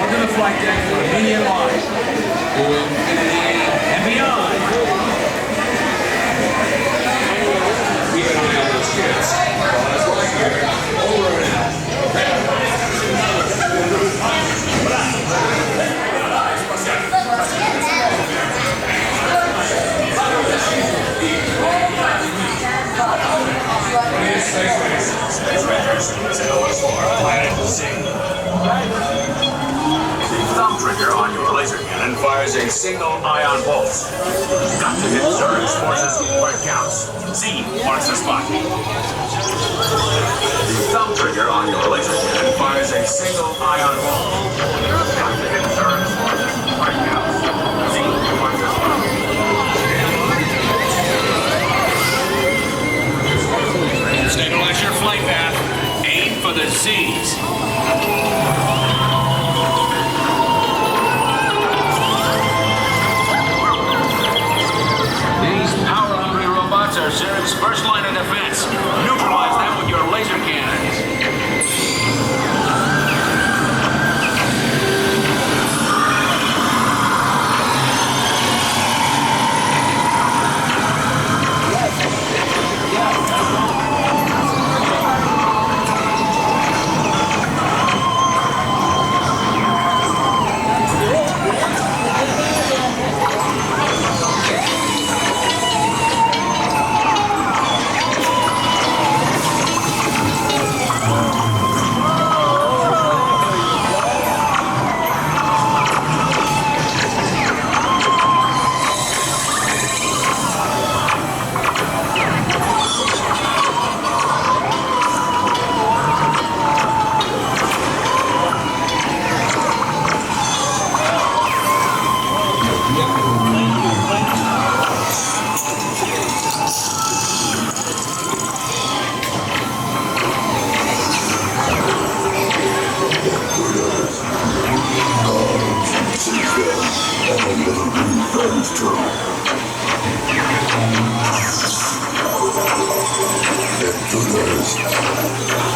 Onto the flight deck for immediate launch to infinity and beyond. Keep an eye on those kids. Buzz Lightyear, over and out. Space Rangers, 004, Planet Z. The thumb trigger on your laser cannon fires a single ion bolt. Got to hit Zurg's forces where it counts. Z marks the spot. The thumb trigger on your laser cannon fires a single ion bolt. Got to hit Zurg's forces where it counts. Z marks the spot. Stabilize your flight path. Aim for the Z's. These power-hungry robots are Zurg's first line of defense. Neutralize them with your laser cannons.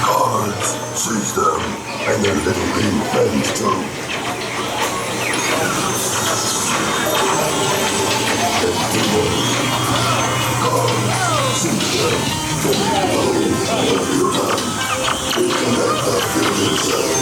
Cards, seize them, and their little green friends too. Cards, seize them, and their little you can let that feel yourself.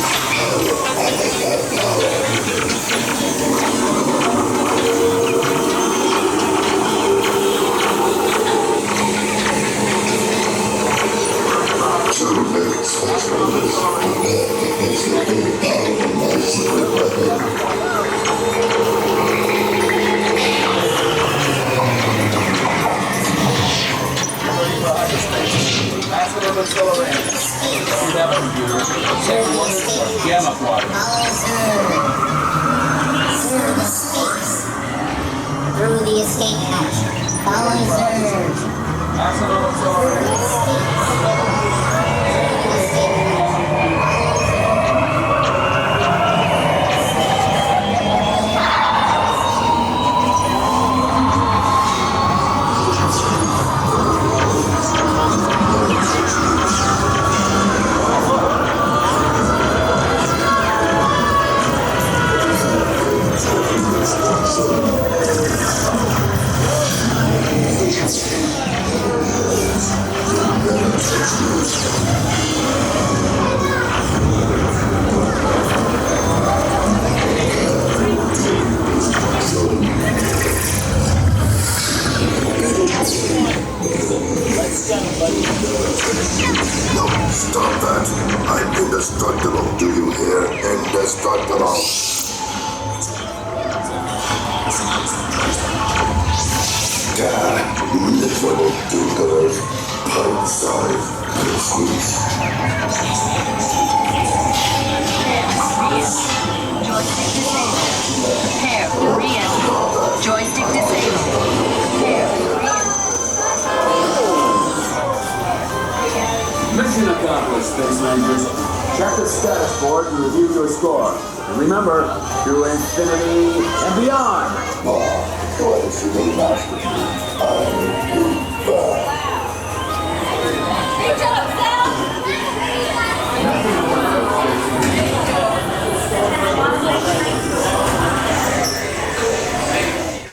Through the escape hatch. Follow Zurg. No, stop that. I'm indestructible. Do you hear? Indestructible. Miserable do-gooders. Pint-sized pissants. Joystick disabled. Prepare for re-entry. Joystick disabled. Prepare for re-entry. Mission accomplished, Space Rangers. Check the status board and review your score. And remember, to infinity and beyond. Twice you masterpiece. I